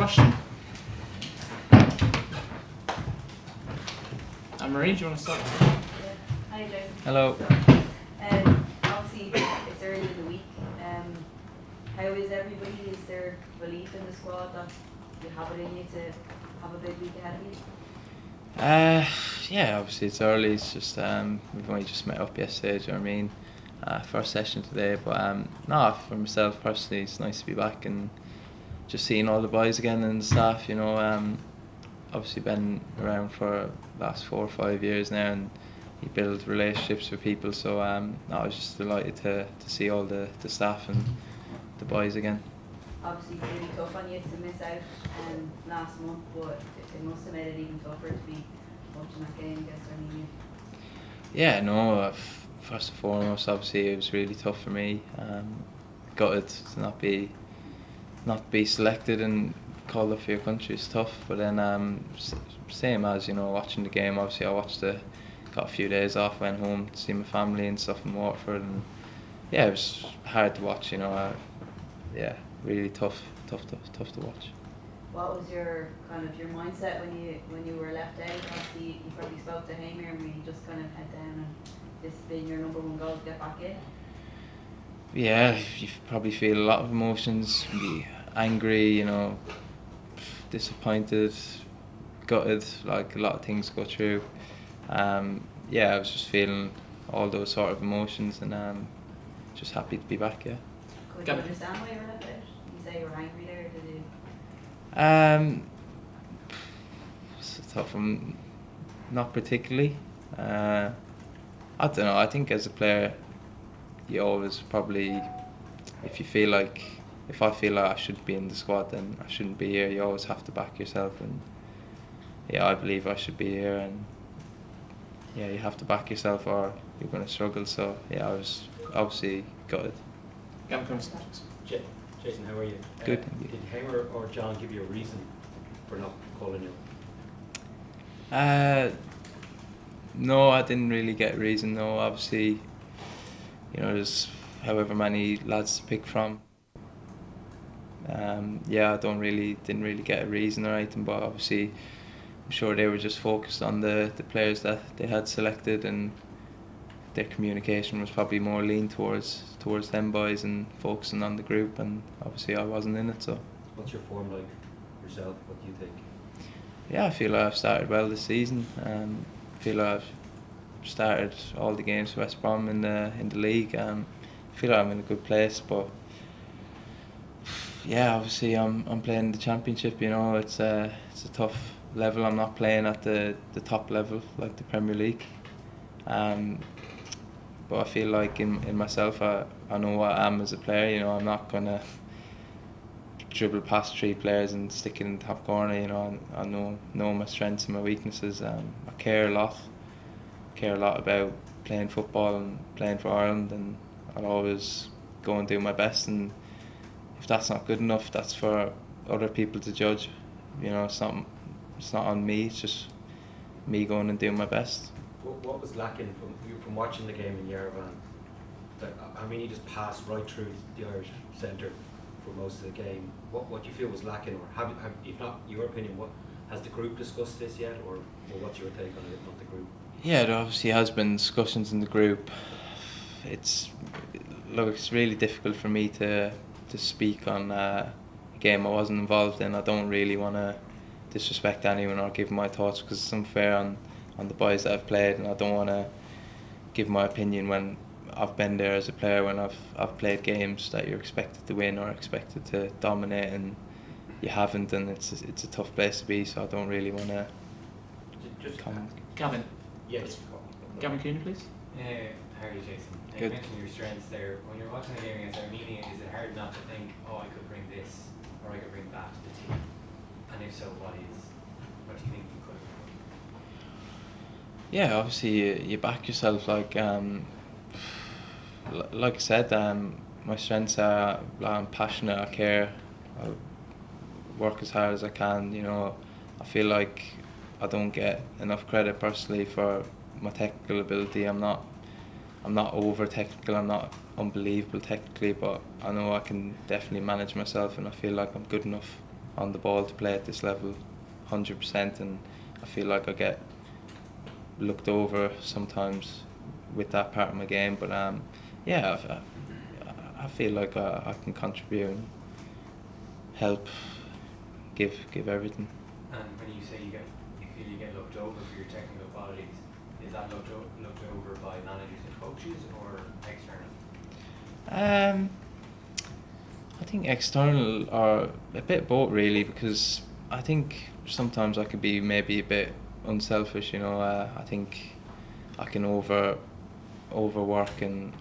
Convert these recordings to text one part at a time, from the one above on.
question. Marie, do you want to start? Yeah. Hi, Jayson. Hello. Obviously, it's early in the week. How is everybody? Is there belief in the squad that you have it in you to have a big week ahead of you? Yeah, obviously it's early. It's just we've only just met up yesterday. Do you know what I mean? First session today, but no, for myself personally, it's nice to be back and just seeing all the boys again and the staff. You know, obviously been around for the last 4 or 5 years now, and you build relationships with people. So no, I was just delighted to see all the staff and the boys again. Obviously, it's really tough on you to miss out last month, but it must have made it even tougher to be watching that game against Armenia. Yeah, no. First and foremost, obviously it was really tough for me. Gutted to not be selected and called up for your country is tough. But then same as, you know, watching the game. Obviously I got a few days off, went home to see my family and stuff in Waterford, and yeah, it was hard to watch. You know, yeah, really tough to watch. What was your mindset when you were left out? Obviously, you probably spoke to Hamer and we just kind of head down and this being your number one goal to get back in. Yeah, you probably feel a lot of emotions. Be angry, you know, disappointed, gutted. Like a lot of things go through. Yeah, I was just feeling all those sort of emotions, and just happy to be back. Yeah. Could you understand why you were left out? You say you were angry there, did you? It's a tough one. Not particularly. I don't know. I think as a player, you always probably, if I feel like I should be in the squad, then I shouldn't be here. You always have to back yourself, and yeah, I believe I should be here, and yeah, you have to back yourself or you're going to struggle. So yeah, I was obviously gutted. Jayson, how are you? Good, thank you. Did Hamer or John give you a reason for not calling you? No, I didn't really get a reason. No, obviously, you know, there's however many lads to pick from. Yeah, I didn't really get a reason or anything, but obviously, I'm sure they were just focused on the players that they had selected, and their communication was probably more lean towards them boys and focusing on the group, and obviously I wasn't in it. So. What's your form like yourself? What do you think? Yeah, I feel like I've started well this season. I feel like I've started all the games for West Brom in the league. I feel like I'm in a good place, but yeah, obviously I'm playing the Championship. You know, it's a tough level. I'm not playing at the top level like the Premier League. But I feel like in myself, I know what I am as a player. You know, I'm not gonna dribble past 3 players and stick it in the top corner. You know, I know my strengths and my weaknesses. I care a lot about playing football and playing for Ireland, and I'll always go and do my best. And if that's not good enough, that's for other people to judge. You know, it's not on me. It's just me going and doing my best. What was lacking from watching the game in Yerevan? I mean, he just passed right through the Irish centre for most of the game. What do you feel was lacking, or have if not your opinion, what has the group discussed this yet, or what's your take on it, not the group? Yeah, there obviously has been discussions in the group. It's really difficult for me to speak on a game I wasn't involved in. I don't really want to disrespect anyone or give my thoughts, because it's unfair on the boys that I've played, and I don't want to give my opinion when I've been there as a player, when I've played games that you're expected to win or expected to dominate, and you haven't, and it's a tough place to be. So I don't really want to comment. Gavin. Yes. Gavin Cooney, please. How are you, Jayson? You Good. mentioned your strengths there. When you're watching a game against Armenia, is it hard not to think, oh, I could bring this or I could bring that to the team? And if so, what do you think you could have? Yeah, obviously you back yourself. Like I said, my strengths are I'm passionate. I care. I work as hard as I can. You know, I feel like I don't get enough credit personally for my technical ability. I'm not over technical. I'm not unbelievable technically, but I know I can definitely manage myself, and I feel like I'm good enough on the ball to play at this level 100%, and I feel like I get looked over sometimes with that part of my game, but yeah, I feel like I can contribute and help, give everything. And when you say you feel you get looked over for your technical qualities, is that looked over by managers and coaches or external? I think external are a bit both really, because I think sometimes I could be maybe a bit unselfish, you know. I think I can overwork and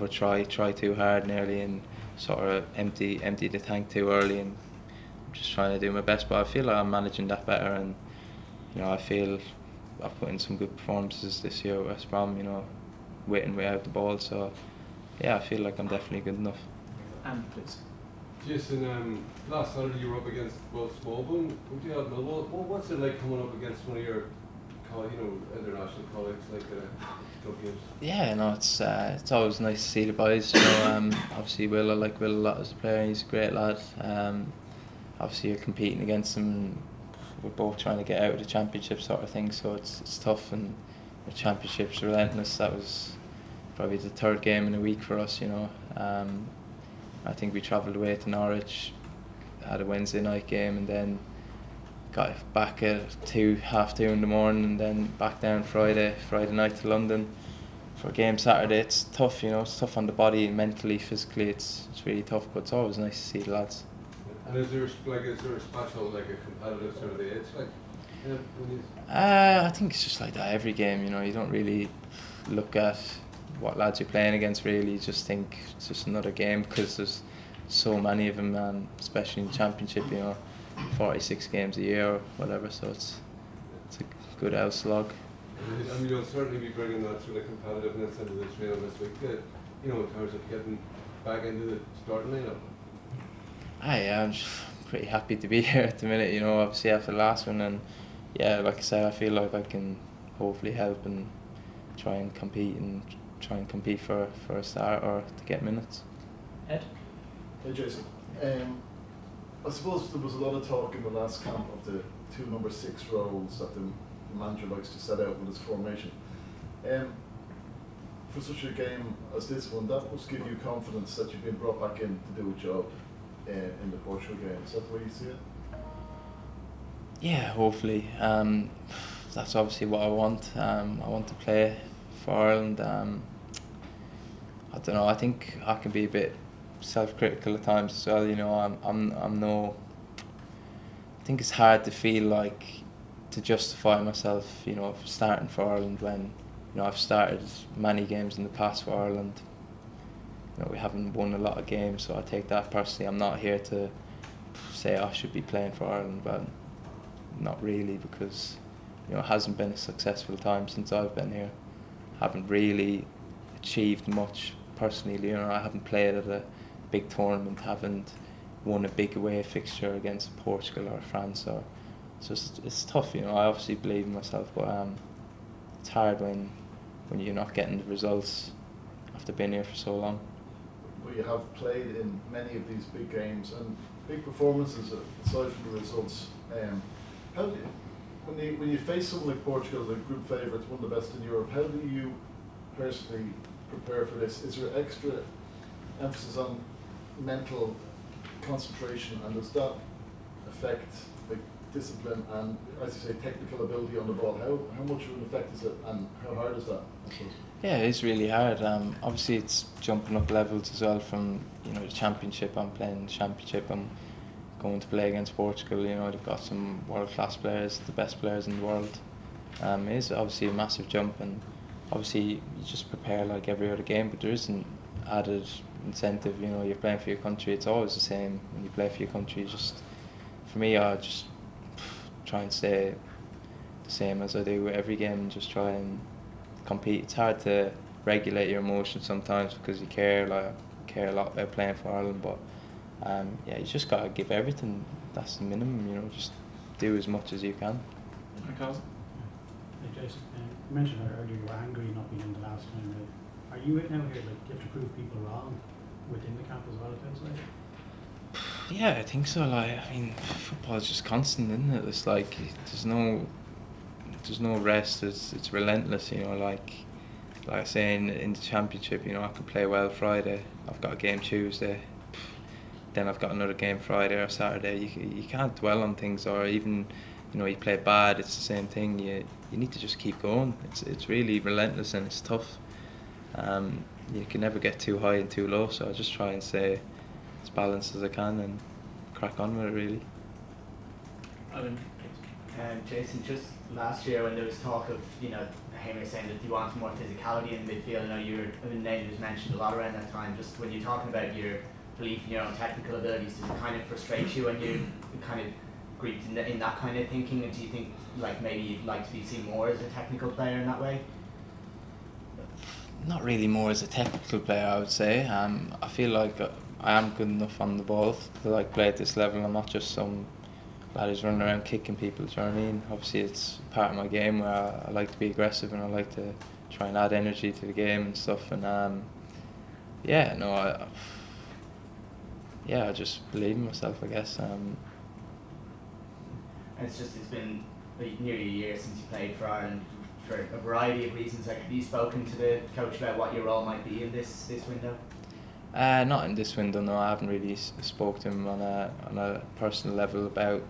try too hard nearly, and sort of empty the tank too early, and I'm just trying to do my best, but I feel like I'm managing that better, and you know, I feel I've put in some good performances this year at West Brom, you know, with and without the ball, so yeah, I feel like I'm definitely good enough. And please. Jayson, last Saturday you were up against West Brom. What's it like coming up against one of your, international colleagues like club games? Yeah, no, it's always nice to see the boys. You know, obviously I like Will a lot as a player. He's a great lad. Obviously you're competing against him. We're both trying to get out of the championship sort of thing, so it's tough, and the championship's relentless. That was probably the third game in a week for us. You know, I think we travelled away to Norwich, had a Wednesday night game, and then got back at 2:30 in the morning, and then back down Friday night to London for a game Saturday. It's tough, you know. It's tough on the body, mentally, physically. It's really tough, but it's always nice to see the lads. And is there a special, like a competitive sort of edge, like? I think it's just like that every game, you know. You don't really look at what lads you're playing against, really. You just think it's just another game, because there's so many of them, and especially in the championship, you know, 46 games a year or whatever, so it's a good old slog. And you'll certainly be bringing that sort of competitiveness into the training this week, you know, in terms of getting back into the starting lineup. I'm just pretty happy to be here at the minute, you know, obviously after the last one, and yeah, like I said, I feel like I can hopefully help and try and compete for a start or to get minutes. Ed? Hey Jayson, I suppose there was a lot of talk in the last camp of the two number 6 roles that the manager likes to set out with his formation. For such a game as this one, that must give you confidence that you've been brought back in to do a job in the Portugal game. Is that the way you see it? Yeah, hopefully. That's obviously what I want. I want to play for Ireland. I don't know. I think I can be a bit self-critical at times as well. You know, I'm no. I think it's hard to feel like to justify myself, you know, starting for Ireland when, you know, I've started many games in the past for Ireland. You know, we haven't won a lot of games, so I take that personally. I'm not here to say I should be playing for Ireland, but not really, because, you know, it hasn't been a successful time since I've been here. Haven't really achieved much personally. You know, I haven't played at a big tournament, haven't won a big away fixture against Portugal or France, or so it's tough. You know, I obviously believe in myself, but it's hard when you're not getting the results after being here for so long. But you have played in many of these big games and big performances aside from the results. How do you, when you face someone like Portugal, the group favourites, one of the best in Europe, how do you personally prepare for this? Is there extra emphasis on mental concentration, and does that affect the discipline and, as you say, technical ability on the ball? How much of an effect is it, and how hard is that, I suppose? Yeah, it is really hard. Obviously it's jumping up levels as well from, you know, the championship. I'm playing the championship. I'm going to play against Portugal. You know, they've got some world-class players, the best players in the world. It is obviously a massive jump, and obviously you just prepare like every other game, but there isn't added incentive. You know, you're playing for your country. It's always the same when you play for your country. Just for me, I just try and stay the same as I do with every game, and just try and compete. It's hard to regulate your emotions sometimes because you care a lot about playing for Ireland, but yeah, you just gotta give everything. That's the minimum, you know. Just do as much as you can. Ricardo? Hey Jayson, you mentioned earlier you were angry not being in the last time. Are you now here, like, you have to prove people wrong within the camp as well as outside? Yeah, I think so. Like, I mean, football is just constant, isn't it? It's like there's no rest. It's relentless. You know, like I say in the championship, you know, I could play well Friday. I've got a game Tuesday. Then I've got another game Friday or Saturday. You can't dwell on things, or even, you know, you play bad. It's the same thing. You need to just keep going. It's really relentless and it's tough. You can never get too high and too low. So I just try and stay as balanced as I can and crack on with it, really. Owen, Jayson, just last year when there was talk of, you know, Hamish saying that you want more physicality in the midfield, I know name was mentioned a lot around that time. Just when you're talking about your belief in your own technical abilities, does it kind of frustrate you when you kind of grouped in that kind of thinking? And do you think like maybe you'd like to be seen more as a technical player in that way? Not really more as a technical player, I would say. I feel like I am good enough on the ball to like play at this level. I'm not just some lad who's running around kicking people, do you know what I mean? Obviously it's part of my game where I like to be aggressive and I like to try and add energy to the game and stuff, and I just believe in myself, I guess. And it's been nearly a year since you played for Ireland for a variety of reasons. Like, have you spoken to the coach about what your role might be in this window? Not in this window, no. I haven't really spoke to him on a personal level about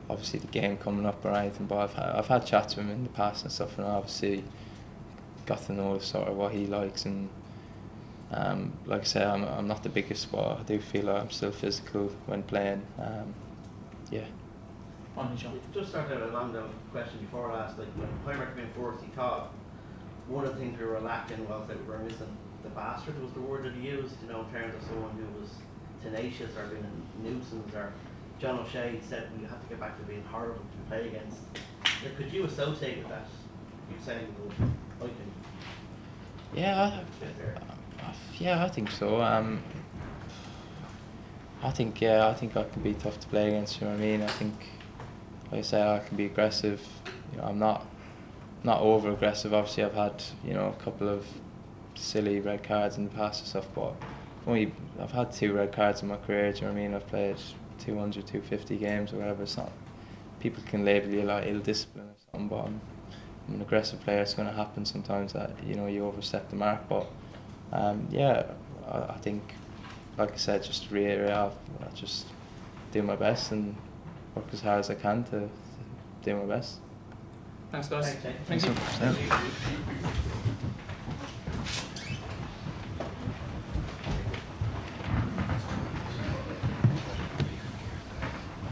obviously the game coming up or anything, but I've had chats with him in the past and stuff, and I obviously got to know sort of what he likes, and like I say, I'm not the biggest, but I do feel like I'm still physical when playing. Yeah. Just started along the question before I asked, like when Pimer came in first, he thought one of the things we were lacking was that we were missing the bastard was the word that he used, you know, in terms of someone who was tenacious or being a nuisance, or John O'Shea said we have to get back to being horrible to play against. Like, could you associate with that? You're saying, well, I think. Yeah, I think so. I think I can be tough to play against. You know what I mean? I think, like I say, I can be aggressive. You know, I'm not over aggressive. Obviously, I've had, you know, a couple of silly red cards in the past and stuff, but I've had 2 red cards in my career. Do you know what I mean? I've played 200, 250 games or whatever. It's not, people can label you like ill discipline or something, but I'm an aggressive player. It's going to happen sometimes that, you know, you overstep the mark. But I think, like I said, just to reiterate, I just do my best and work as hard as I can to do my best. Thanks, guys. Thanks, Thank you.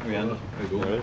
Are we on? Are we going?